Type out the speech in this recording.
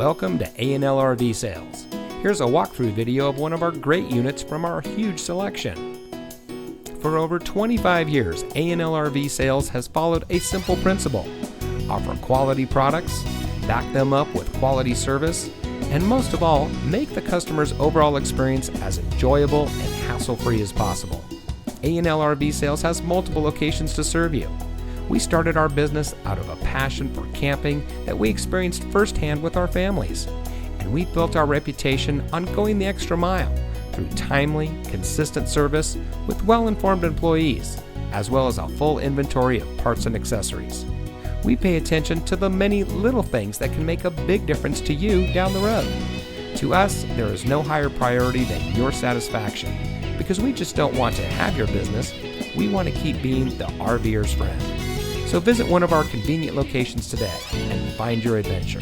Welcome to A&L RV Sales. Here's a walkthrough video of one of our great units from our huge selection. For over 25 years, A&L RV Sales has followed a simple principle: offer quality products, back them up with quality service, and most of all, make the customer's overall experience as enjoyable and hassle-free as possible. A&L RV Sales has multiple locations to serve you. We started our business out of a passion for camping that we experienced firsthand with our families, and we built our reputation on going the extra mile through timely, consistent service with well-informed employees, as well as a full inventory of parts and accessories. We pay attention to the many little things that can make a big difference to you down the road. To us, there is no higher priority than your satisfaction, because we just don't want to have your business. We want to keep being the RVer's friend. So visit one of our convenient locations today and find your adventure.